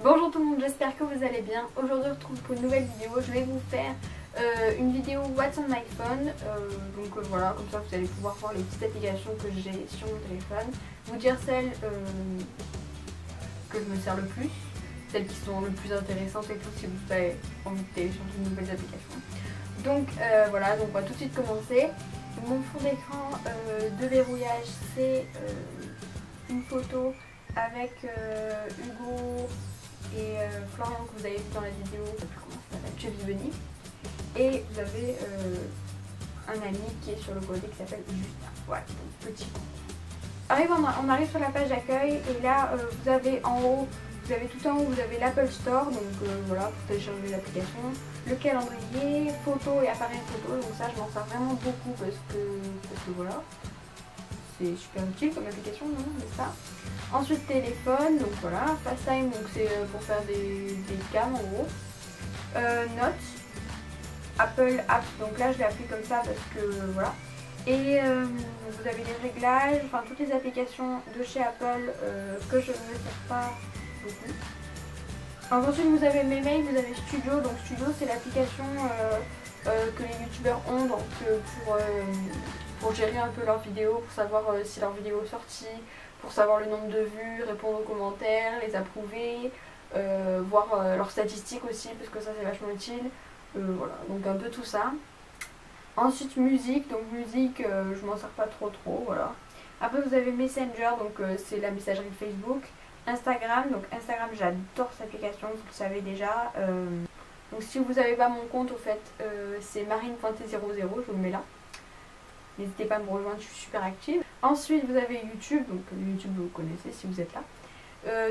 Bonjour tout le monde, j'espère que vous allez bien. Aujourd'hui on se retrouve pour une nouvelle vidéo. Je vais vous faire une vidéo What's on my phone. Voilà, comme ça vous allez pouvoir voir les petites applications que j'ai sur mon téléphone. Vous dire celles que je me sers le plus, celles qui sont le plus intéressantes et tout si vous avez envie de télécharger de nouvelles applications. Donc voilà, donc on va tout de suite commencer. Mon fond d'écran de verrouillage, c'est une photo avec Hugo et Florian que vous avez vu dans la vidéo, comment ça s'appelle, Chubby Bunny. Et vous avez un ami qui est sur le côté qui s'appelle Justin. Voilà, donc petit coup. On arrive sur la page d'accueil et là vous avez en haut, vous avez tout en haut, vous avez l'Apple Store, donc voilà, pour télécharger l'application, le calendrier, photo et appareil photo, donc ça je m'en sers vraiment beaucoup parce que voilà, c'est super utile comme application, non, n'est-ce pas? Ensuite téléphone, donc voilà, FaceTime, donc c'est pour faire des cams en gros. Notes, Apple Apps, donc là je l'ai appris comme ça parce que voilà. Et vous avez les réglages, enfin toutes les applications de chez Apple que je ne me sers pas beaucoup. Alors, ensuite vous avez mes mails, vous avez Studio, donc Studio c'est l'application que les youtubeurs ont donc, pour gérer un peu leurs vidéos, pour savoir si leur vidéo est sortie, pour savoir le nombre de vues, répondre aux commentaires, les approuver, voir leurs statistiques aussi parce que ça c'est vachement utile. Voilà, donc un peu tout ça. Ensuite musique, donc musique je m'en sers pas trop voilà. Après vous avez Messenger, donc c'est la messagerie de Facebook. Instagram, donc Instagram j'adore cette application, vous le savez déjà. Donc si vous n'avez pas mon compte au fait c'est marine.t00, je vous le mets là. N'hésitez pas à me rejoindre, je suis super active. Ensuite vous avez YouTube, donc YouTube vous connaissez si vous êtes là.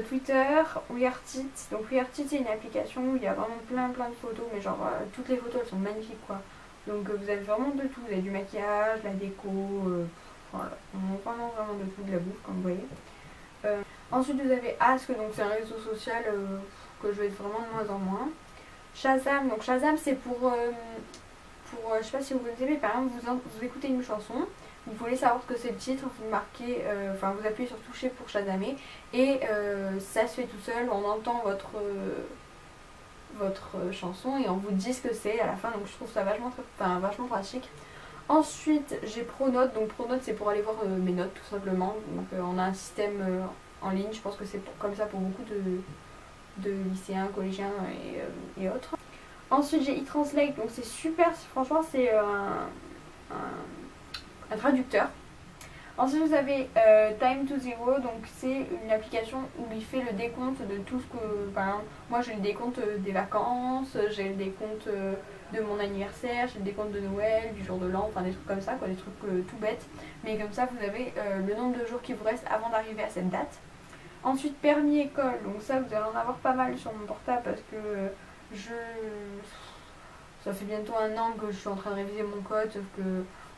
Twitter, WeArtIt, donc WeArtIt c'est une application où il y a vraiment plein de photos, mais genre toutes les photos elles sont magnifiques quoi. Donc vous avez vraiment de tout, vous avez du maquillage, la déco, voilà, vraiment de tout, de la bouffe comme vous voyez. Ensuite vous avez Ask, donc c'est un réseau social que je vais vraiment de moins en moins. Shazam, donc Shazam c'est pour je sais pas si vous connaissez, mais par exemple vous écoutez une chanson, vous voulez savoir ce que c'est le titre, vous marquez, vous appuyez sur toucher pour Shazamer et ça se fait tout seul, on entend votre chanson et on vous dit ce que c'est à la fin, donc je trouve ça vachement pratique. Ensuite j'ai Pronote, donc Pronote c'est pour aller voir mes notes tout simplement, donc on a un système en ligne, je pense que c'est comme ça pour beaucoup de lycéens, collégiens et autres. Ensuite j'ai eTranslate, donc c'est super, franchement c'est un traducteur. Ensuite vous avez Time to Zero, donc c'est une application où il fait le décompte de tout ce que, par exemple, moi j'ai le décompte des vacances, j'ai le décompte de mon anniversaire, j'ai le décompte de Noël, du jour de l'an, enfin des trucs comme ça, quoi, des trucs tout bêtes. Mais comme ça vous avez le nombre de jours qui vous reste avant d'arriver à cette date. Ensuite permis école, donc ça vous allez en avoir pas mal sur mon portable parce que ça fait bientôt un an que je suis en train de réviser mon code, sauf que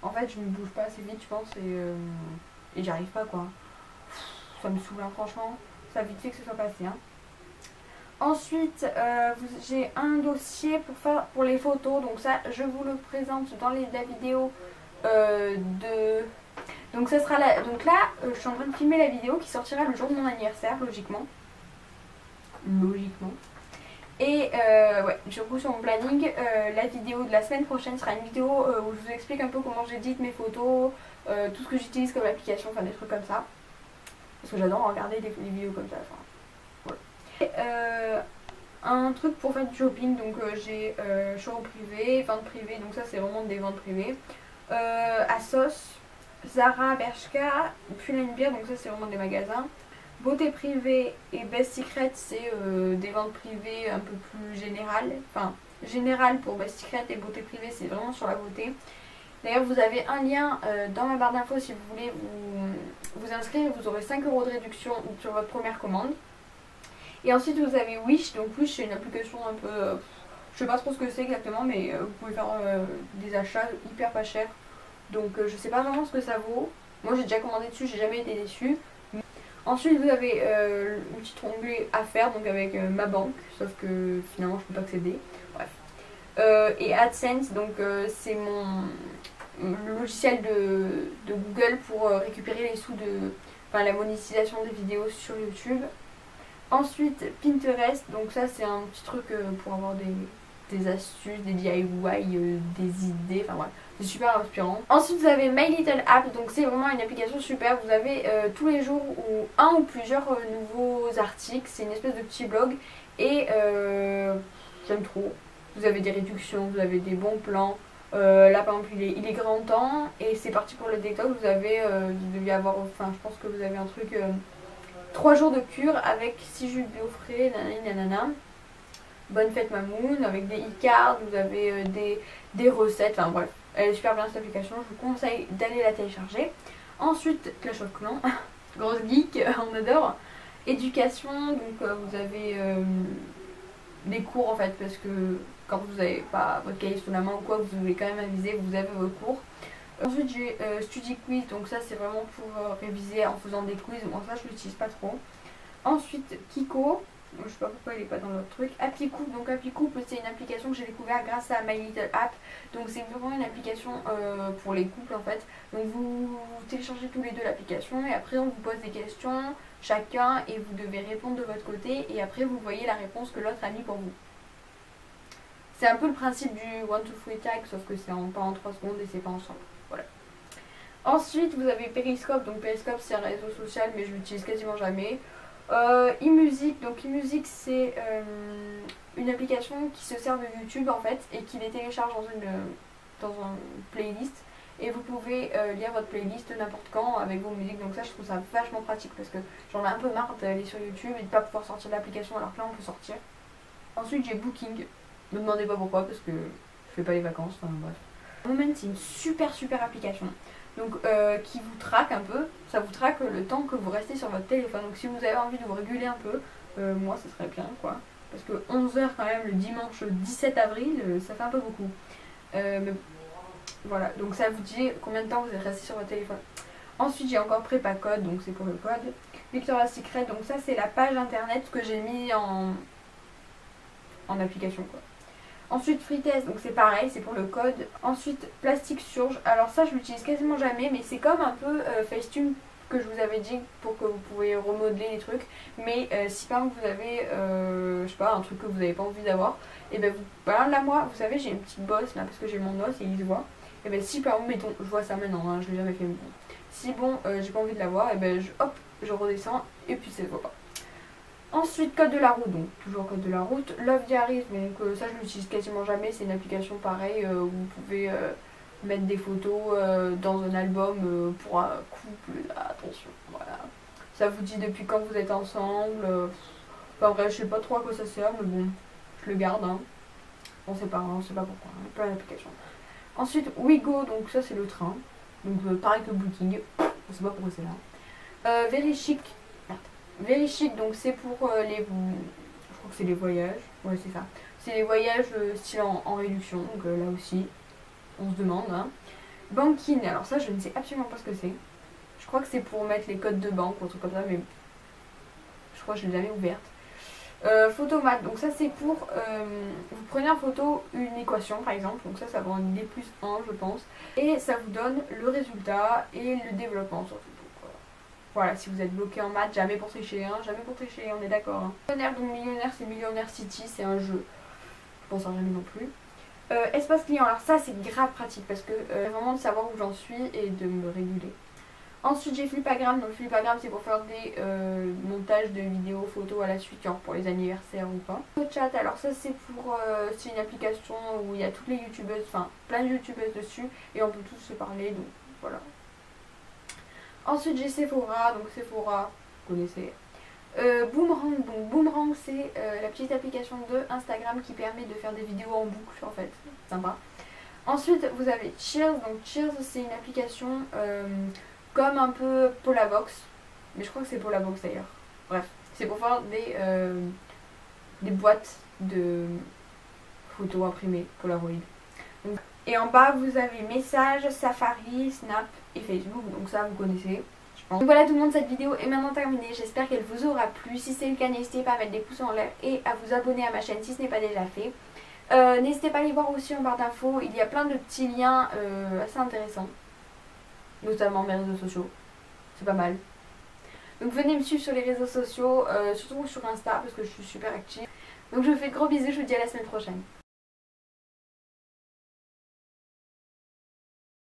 en fait je me bouge pas assez vite je pense et j'y arrive pas quoi. Ça me saoule hein, franchement, ça a vite fait que ce soit passé hein. Ensuite j'ai un dossier pour les photos, donc ça je vous le présente dans la vidéo donc ça sera donc là je suis en train de filmer la vidéo qui sortira le jour de mon anniversaire logiquement. Et ouais, du coup sur mon planning, la vidéo de la semaine prochaine sera une vidéo où je vous explique un peu comment j'édite mes photos, tout ce que j'utilise comme application, enfin des trucs comme ça. Parce que j'adore regarder des vidéos comme ça. Enfin, voilà. Et, un truc pour faire du shopping, donc j'ai showroom privé, vente privée, donc ça c'est vraiment des ventes privées. Asos, Zara, Bershka, Pull&Bear, donc ça c'est vraiment des magasins. Beauté privée et Best Secret c'est des ventes privées un peu plus générales. Enfin, générales pour Best Secret et beauté privée c'est vraiment sur la beauté. D'ailleurs vous avez un lien dans ma barre d'infos si vous voulez vous inscrire, vous aurez 5 € de réduction sur votre première commande. Et ensuite vous avez Wish, donc Wish c'est une application un peu, je sais pas trop ce que c'est exactement mais vous pouvez faire des achats hyper pas chers. Donc je sais pas vraiment ce que ça vaut. Moi j'ai déjà commandé dessus, j'ai jamais été déçue. Ensuite vous avez le petit onglet affaires donc avec ma banque, sauf que finalement je peux pas accéder. Bref. Et AdSense, donc c'est le logiciel de Google pour récupérer les sous de la monétisation des vidéos sur YouTube. Ensuite Pinterest, donc ça c'est un petit truc pour avoir des astuces, des DIY, des idées, enfin voilà, c'est super inspirant. Ensuite vous avez My Little App, donc c'est vraiment une application super, vous avez tous les jours ou un ou plusieurs nouveaux articles, c'est une espèce de petit blog et j'aime trop. Vous avez des réductions, vous avez des bons plans, là par exemple il est grand temps et c'est parti pour le TikTok, vous avez, vous devez avoir, enfin je pense que vous avez un truc, 3 jours de cure avec 6 jus bio frais, nanani nanana. Bonne fête Mamoun, avec des e-cards, vous avez des recettes, enfin bref, elle est super bien cette application, je vous conseille d'aller la télécharger. Ensuite, Clash of Clans, grosse geek, on adore. Éducation, donc vous avez des cours en fait, parce que quand vous n'avez pas votre cahier sous la main ou quoi, vous devez quand même aviser, vous avez vos cours. Ensuite j'ai Study Quiz, donc ça c'est vraiment pour réviser en faisant des quiz, bon ça je l'utilise pas trop. Ensuite Kiko, je sais pas pourquoi il est pas dans l'autre truc. Happy Couple, donc Happy Couple c'est une application que j'ai découvert grâce à My Little App. Donc c'est vraiment une application pour les couples en fait. Donc vous téléchargez tous les deux l'application et après on vous pose des questions chacun et vous devez répondre de votre côté et après vous voyez la réponse que l'autre a mis pour vous. C'est un peu le principe du 1, 2, 3 tag sauf que c'est pas en 3 secondes et c'est pas ensemble. Voilà. Ensuite vous avez Periscope, donc Periscope c'est un réseau social mais je l'utilise quasiment jamais. eMusic, donc eMusic c'est une application qui se sert de YouTube en fait et qui les télécharge dans une playlist et vous pouvez lire votre playlist n'importe quand avec vos musiques, donc ça je trouve ça vachement pratique parce que j'en ai un peu marre d'aller sur YouTube et de pas pouvoir sortir l'application alors que là on peut sortir. Ensuite j'ai Booking, ne me demandez pas pourquoi parce que je fais pas les vacances, enfin bref. Moment c'est une super application. Donc qui vous traque un peu, ça vous traque le temps que vous restez sur votre téléphone. Donc si vous avez envie de vous réguler un peu, moi ce serait bien quoi. Parce que 11 h quand même le dimanche 17 avril, ça fait un peu beaucoup. Mais voilà, donc ça vous dit combien de temps vous êtes resté sur votre téléphone. Ensuite j'ai encore Prépa Code, donc c'est pour le code. Victoria's Secret, donc ça c'est la page internet que j'ai mis en application quoi. Ensuite Freetest, donc c'est pareil, c'est pour le code. Ensuite Plastic Surge, alors ça je l'utilise quasiment jamais, mais c'est comme un peu Facetune que je vous avais dit pour que vous pouvez remodeler les trucs. Mais si par exemple vous avez, je sais pas, un truc que vous n'avez pas envie d'avoir, et ben vous, par là moi, vous savez j'ai une petite bosse là parce que j'ai mon os et il se voit. Et ben si par exemple, mettons, je vois ça maintenant, hein, je l'ai jamais fait, mais bon. Si bon, j'ai pas envie de l'avoir, et ben hop, je redescends et puis ça se voit pas. Ensuite code de la route, donc toujours code de la route. Love Diaries, donc ça je l'utilise quasiment jamais, c'est une application pareille où vous pouvez mettre des photos dans un album pour un couple, attention, voilà. Ça vous dit depuis quand vous êtes ensemble, enfin vrai je sais pas trop à quoi ça sert mais bon, je le garde, hein. On sait pas pourquoi, hein, plein d'applications. Ensuite Wigo, donc ça c'est le train, donc pareil que Booking, on sait pas pourquoi c'est là. Very Chic. Very Chic, donc c'est pour les... Je crois que c'est les voyages. Ouais, c'est ça. C'est les voyages style en réduction. Donc là aussi, on se demande. Hein. Banking, alors ça, je ne sais absolument pas ce que c'est. Je crois que c'est pour mettre les codes de banque ou un truc comme ça, mais je crois que je ne l'ai jamais ouverte. Photomat, donc ça c'est pour... vous prenez en photo une équation par exemple. Donc ça va en D plus 1, je pense. Et ça vous donne le résultat et le développement surtout. Voilà, si vous êtes bloqué en maths, jamais pour tricher, hein, jamais pour tricher, on est d'accord. Hein. Millionnaire, donc Millionnaire, c'est Millionnaire City, c'est un jeu. Je pense à jamais non plus. Espace client, alors ça c'est grave pratique parce que vraiment de savoir où j'en suis et de me réguler. Ensuite j'ai Flipagram, donc Flipagram c'est pour faire des montages de vidéos, photos à la suite, genre pour les anniversaires ou pas. Chat, alors ça c'est pour, c'est une application où il y a toutes les youtubeuses, enfin plein de youtubeuses dessus et on peut tous se parler, donc voilà. Ensuite j'ai Sephora, donc Sephora, vous connaissez. Boomerang, donc Boomerang c'est la petite application de Instagram qui permet de faire des vidéos en boucle en fait, sympa. Ensuite vous avez Cheers, donc Cheers c'est une application comme un peu Polabox, mais je crois que c'est Polabox d'ailleurs. Bref, c'est pour faire des boîtes de photos imprimées Polaroid. Donc, et en bas vous avez Messages, Safari, Snap et Facebook, donc ça vous connaissez je pense. Donc voilà tout le monde, cette vidéo est maintenant terminée, j'espère qu'elle vous aura plu. Si c'est le cas, n'hésitez pas à mettre des pouces en l'air et à vous abonner à ma chaîne si ce n'est pas déjà fait. N'hésitez pas à aller voir aussi en barre d'infos, il y a plein de petits liens assez intéressants, notamment mes réseaux sociaux, c'est pas mal. Donc venez me suivre sur les réseaux sociaux, surtout sur Insta parce que je suis super active. Donc je vous fais de gros bisous, je vous dis à la semaine prochaine.